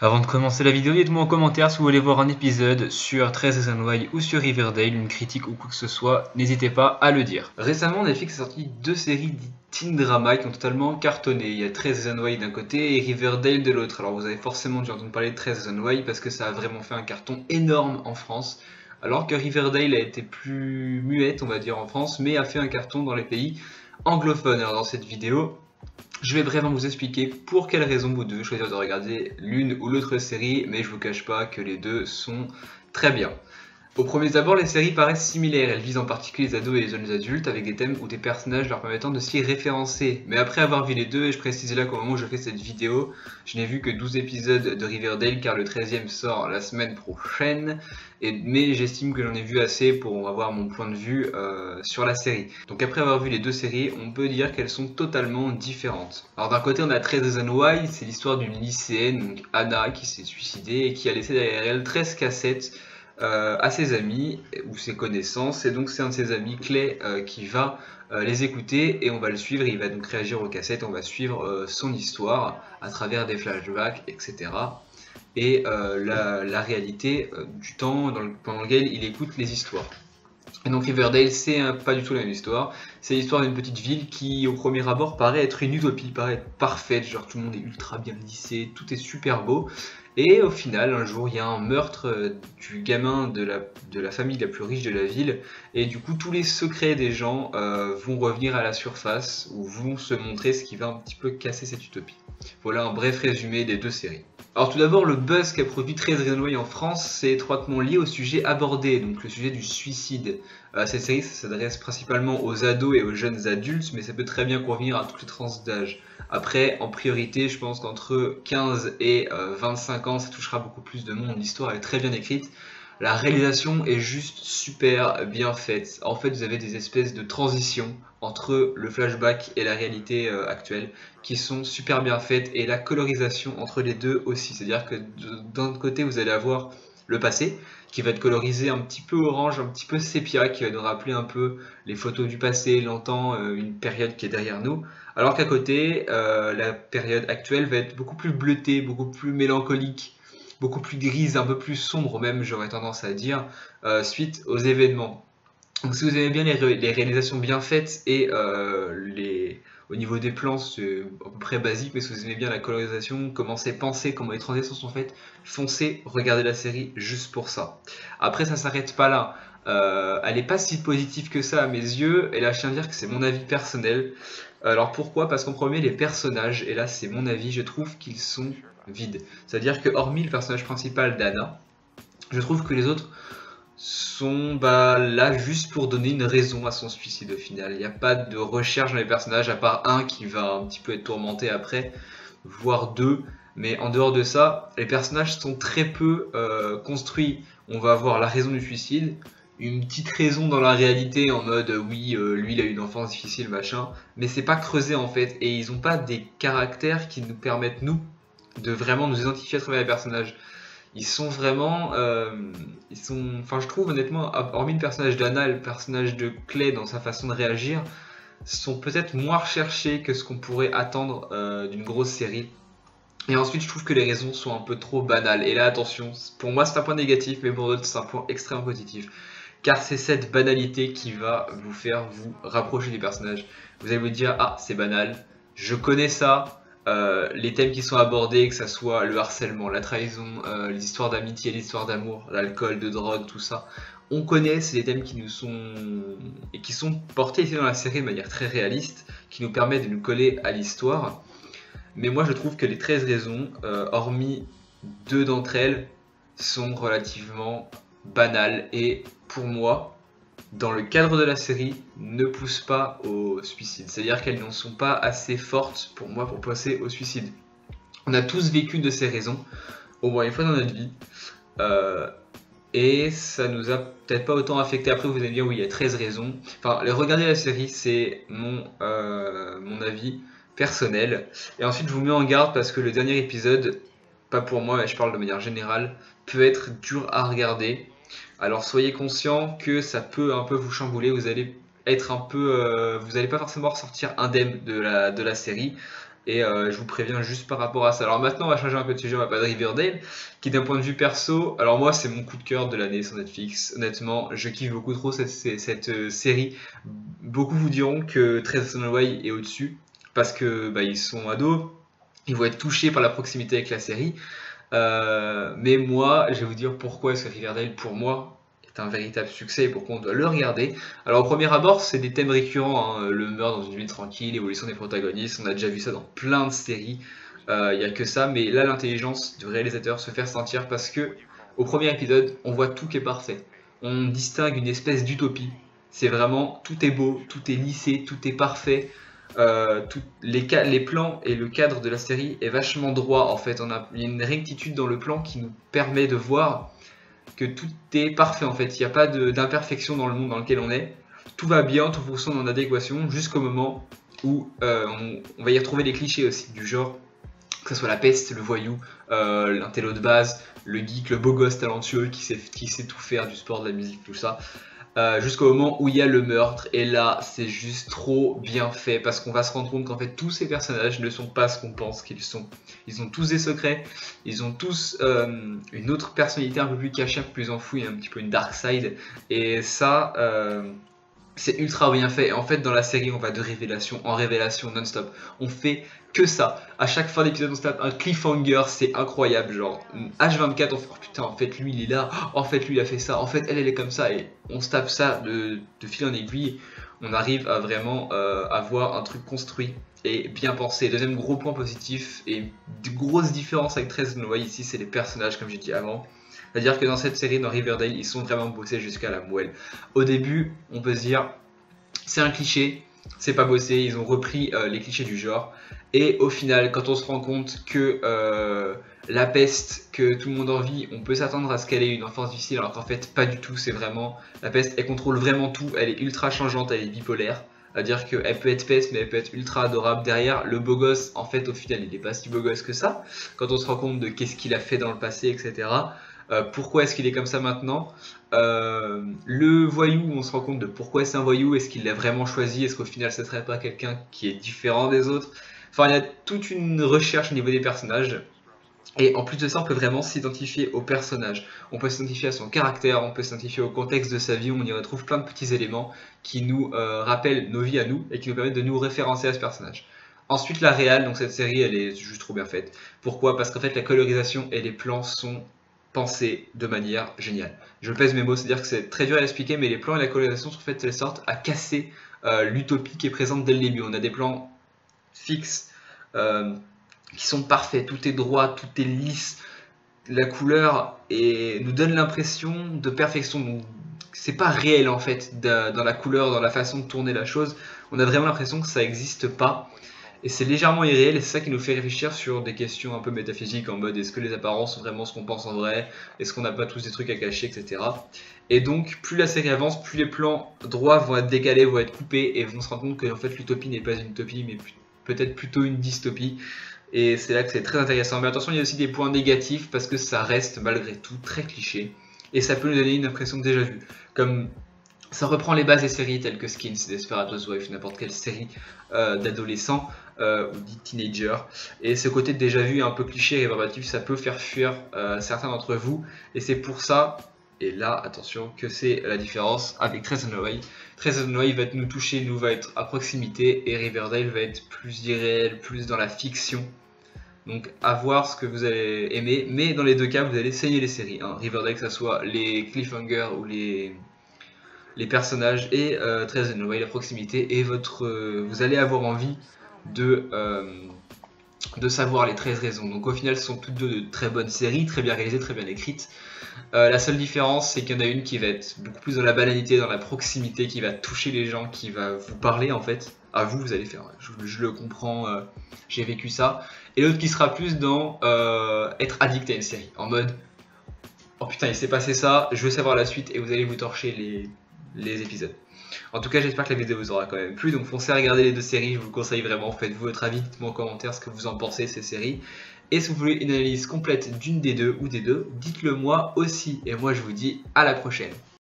Avant de commencer la vidéo, dites-moi en commentaire si vous voulez voir un épisode sur 13 Reasons Why ou sur Riverdale, une critique ou quoi que ce soit, n'hésitez pas à le dire. Récemment, Netflix a sorti deux séries dites teen drama qui ont totalement cartonné. Il y a 13 Reasons Why d'un côté et Riverdale de l'autre. Alors vous avez forcément dû entendre parler de 13 Reasons Why parce que ça a vraiment fait un carton énorme en France, alors que Riverdale a été plus muette, on va dire, en France, mais a fait un carton dans les pays anglophones. Alors dans cette vidéo, je vais brièvement vous expliquer pour quelles raisons vous devez choisir de regarder l'une ou l'autre série, mais je vous cache pas que les deux sont très bien. Au premier abord, les séries paraissent similaires, elles visent en particulier les ados et les jeunes adultes avec des thèmes ou des personnages leur permettant de s'y référencer. Mais après avoir vu les deux, et je précise là qu'au moment où je fais cette vidéo, je n'ai vu que 12 épisodes de Riverdale car le 13e sort la semaine prochaine, mais j'estime que j'en ai vu assez pour avoir mon point de vue sur la série. Donc après avoir vu les deux séries, on peut dire qu'elles sont totalement différentes. Alors d'un côté on a 13 Reasons Why, c'est l'histoire d'une lycéenne, donc Anna, qui s'est suicidée et qui a laissé derrière elle 13 cassettes à ses amis ou ses connaissances, et donc c'est un de ses amis, Clay, qui va les écouter et on va le suivre, il va donc réagir aux cassettes, on va suivre son histoire à travers des flashbacks, etc. Et la réalité du temps pendant lequel il écoute les histoires. Et donc Riverdale, c'est pas du tout la même histoire. C'est l'histoire d'une petite ville qui, au premier abord, paraît être une utopie, paraît être parfaite, genre tout le monde est ultra bien lissé, tout est super beau. Et au final, un jour, il y a un meurtre du gamin de la famille la plus riche de la ville, et du coup, tous les secrets des gens vont revenir à la surface, ou vont se montrer, ce qui va un petit peu casser cette utopie. Voilà un bref résumé des deux séries. Alors tout d'abord, le buzz qu'a produit 13 Reasons Why en France, c'est étroitement lié au sujet abordé, donc le sujet du suicide. Cette série s'adresse principalement aux ados et aux jeunes adultes, mais ça peut très bien convenir à toutes les tranches d'âge. Après, en priorité, je pense qu'entre 15 et 25 ans, ça touchera beaucoup plus de monde. L'histoire est très bien écrite. La réalisation est juste super bien faite. En fait, vous avez des espèces de transitions entre le flashback et la réalité actuelle qui sont super bien faites, et la colorisation entre les deux aussi. C'est-à-dire que d'un côté, vous allez avoir le passé qui va être colorisé un petit peu orange, un petit peu sépia, qui va nous rappeler un peu les photos du passé, longtemps, une période qui est derrière nous. Alors qu'à côté, la période actuelle va être beaucoup plus bleutée, beaucoup plus mélancolique, beaucoup plus grise, un peu plus sombre même, j'aurais tendance à dire, suite aux événements. Donc si vous aimez bien les réalisations bien faites et au niveau des plans, c'est à peu près basique, mais si vous aimez bien la colorisation, comment c'est pensé, comment les transitions sont faites, foncez, regardez la série juste pour ça. Après, ça s'arrête pas là. Elle n'est pas si positive que ça à mes yeux, et là je tiens à dire que c'est mon avis personnel. Alors pourquoi? Parce qu'en premier, les personnages, et là c'est mon avis, je trouve qu'ils sont vides. C'est-à-dire que hormis le personnage principal d'Anna, je trouve que les autres sont là juste pour donner une raison à son suicide au final. Il n'y a pas de recherche dans les personnages, à part un qui va un petit peu être tourmenté après, voire deux. Mais en dehors de ça, les personnages sont très peu construits. On va avoir la raison du suicide, une petite raison dans la réalité en mode oui, lui il a eu une enfance difficile, machin, mais c'est pas creusé en fait, et ils ont pas des caractères qui nous permettent, nous, de vraiment nous identifier à travers les personnages. Ils sont vraiment. Enfin, je trouve honnêtement, hormis le personnage d'Anna et le personnage de Clay dans sa façon de réagir, sont peut-être moins recherchés que ce qu'on pourrait attendre d'une grosse série. Et ensuite, je trouve que les raisons sont un peu trop banales. Et là, attention, pour moi, c'est un point négatif, mais pour d'autres, c'est un point extrêmement positif. Car c'est cette banalité qui va vous faire vous rapprocher des personnages. Vous allez vous dire, ah, c'est banal, je connais ça. Les thèmes qui sont abordés, que ça soit le harcèlement, la trahison, les histoires d'amitié, les histoires d'amour, l'alcool, de drogue, tout ça, on connaît, c'est des thèmes qui nous sont et qui sont portés ici dans la série de manière très réaliste, qui nous permet de nous coller à l'histoire. Mais moi je trouve que les 13 raisons, hormis deux d'entre elles, sont relativement banales et pour moi, dans le cadre de la série, ne poussent pas au suicide. C'est-à-dire qu'elles n'en sont pas assez fortes pour moi pour passer au suicide. On a tous vécu de ces raisons, au moins une fois dans notre vie. Et ça nous a peut-être pas autant affecté. Après, vous allez me dire, oui, il y a 13 raisons. Enfin, regarder la série, c'est mon avis personnel. Et ensuite, je vous mets en garde parce que le dernier épisode, pas pour moi, mais je parle de manière générale, peut être dur à regarder. Alors soyez conscient que ça peut un peu vous chambouler, vous allez être un peu, vous n'allez pas forcément ressortir indemne de la série, Et je vous préviens juste par rapport à ça. Alors maintenant on va changer un peu de sujet, on va parler de Riverdale, qui d'un point de vue perso, alors moi c'est mon coup de cœur de l'année sur Netflix. Honnêtement, je kiffe beaucoup trop cette série. Beaucoup vous diront que 13 Reasons Why est au-dessus, parce que ils sont ados, ils vont être touchés par la proximité avec la série. Mais moi, je vais vous dire pourquoi est-ce que Riverdale, pour moi, est un véritable succès et pourquoi on doit le regarder. Alors au premier abord, c'est des thèmes récurrents, hein, le meurtre dans une ville tranquille, l'évolution des protagonistes, on a déjà vu ça dans plein de séries, il n'y a que ça, mais là l'intelligence du réalisateur se fait sentir parce que au premier épisode, on voit tout qui est parfait. On distingue une espèce d'utopie. C'est vraiment, tout est beau, tout est lissé, tout est parfait. Les plans et le cadre de la série est vachement droit en fait. Il y a une rectitude dans le plan qui nous permet de voir que tout est parfait en fait. Il n'y a pas d'imperfection dans le monde dans lequel on est. Tout va bien, tout fonctionne en adéquation jusqu'au moment où on va y retrouver des clichés aussi du genre que ce soit la peste, le voyou, l'intello de base, le geek, le beau gosse talentueux qui sait tout faire, du sport, de la musique, tout ça. Jusqu'au moment où il y a le meurtre, et là c'est juste trop bien fait parce qu'on va se rendre compte qu'en fait tous ces personnages ne sont pas ce qu'on pense qu'ils sont. Ils ont tous des secrets, ils ont tous une autre personnalité un peu plus cachée, un peu plus enfouie, un petit peu une dark side, et ça c'est ultra bien fait. Et en fait dans la série on va de révélation en révélation non-stop, on fait que ça. À chaque fin d'épisode on se tape un cliffhanger, c'est incroyable, genre H24 on fait oh putain en fait lui il est là, en fait lui il a fait ça, en fait elle est comme ça, et on se tape ça de fil en aiguille. On arrive à vraiment avoir un truc construit et bien pensé. Deuxième gros point positif et de grosses différences avec 13 Noix ici, c'est les personnages comme j'ai dit avant. C'est-à-dire que dans cette série, dans Riverdale, ils sont vraiment bossés jusqu'à la moelle. Au début, on peut se dire, c'est un cliché, c'est pas bossé, ils ont repris les clichés du genre. Et au final, quand on se rend compte que la peste, que tout le monde en vit, on peut s'attendre à ce qu'elle ait une enfance difficile, alors qu'en fait, pas du tout, c'est vraiment... La peste, elle contrôle vraiment tout, elle est ultra changeante, elle est bipolaire. C'est-à-dire qu'elle peut être peste, mais elle peut être ultra adorable derrière. Le beau gosse, en fait, au final, il n'est pas si beau gosse que ça. Quand on se rend compte de qu'est-ce qu'il a fait dans le passé, etc. Pourquoi est-ce qu'il est comme ça maintenant, le voyou, on se rend compte de pourquoi c'est un voyou, est-ce qu'il l'a vraiment choisi, est-ce qu'au final ce serait pas quelqu'un qui est différent des autres. Enfin il y a toute une recherche au niveau des personnages, et en plus de ça on peut vraiment s'identifier au personnage, on peut s'identifier à son caractère, on peut s'identifier au contexte de sa vie, on y retrouve plein de petits éléments qui nous rappellent nos vies à nous et qui nous permettent de nous référencer à ce personnage. Ensuite la réal, donc cette série elle est juste trop bien faite. Pourquoi? Parce qu'en fait la colorisation et les plans sont pensés de manière géniale. Je pèse mes mots, c'est-à-dire que c'est très dur à expliquer, mais les plans et la colorisation sont faits de telle sorte à casser l'utopie qui est présente dès le début. On a des plans fixes qui sont parfaits, tout est droit, tout est lisse, la couleur nous donne l'impression de perfection. Donc c'est pas réel en fait dans la couleur, dans la façon de tourner la chose. On a vraiment l'impression que ça n'existe pas. Et c'est légèrement irréel, et c'est ça qui nous fait réfléchir sur des questions un peu métaphysiques en mode est-ce que les apparences sont vraiment ce qu'on pense en vrai, est-ce qu'on n'a pas tous des trucs à cacher, etc. Et donc plus la série avance, plus les plans droits vont être décalés, vont être coupés, et vont se rendre compte que en fait l'utopie n'est pas une utopie, mais peut-être plutôt une dystopie. Et c'est là que c'est très intéressant. Mais attention, il y a aussi des points négatifs parce que ça reste malgré tout très cliché, et ça peut nous donner une impression de déjà vu. Comme ça reprend les bases des séries telles que Skins, Desperate Housewives, n'importe quelle série d'adolescents ou de teenagers. Et ce côté de déjà vu un peu cliché et rébarbatif, ça peut faire fuir certains d'entre vous. Et c'est pour ça, et là, attention, que c'est la différence avec 13 Reasons Why. 13 Reasons Why va nous toucher, nous va être à proximité, et Riverdale va être plus irréel, plus dans la fiction. Donc à voir ce que vous allez aimer, mais dans les deux cas, vous allez saigner les séries. Hein. Riverdale, que ce soit les cliffhangers ou les personnages, et 13 Reasons Why, la proximité, et vous allez avoir envie de savoir les 13 raisons. Donc au final ce sont toutes deux de très bonnes séries, très bien réalisées, très bien écrites. La seule différence c'est qu'il y en a une qui va être beaucoup plus dans la banalité, dans la proximité, qui va toucher les gens, qui va vous parler en fait. À vous allez faire, je le comprends, j'ai vécu ça. Et l'autre qui sera plus dans être addict à une série, en mode oh putain il s'est passé ça, je veux savoir la suite, et vous allez vous torcher les épisodes. En tout cas, j'espère que la vidéo vous aura quand même plu. Donc foncez à regarder les deux séries, je vous conseille vraiment. Faites-vous votre avis, dites-moi en commentaire ce que vous en pensez de ces séries. Et si vous voulez une analyse complète d'une des deux ou des deux, dites-le moi aussi. Et moi je vous dis à la prochaine.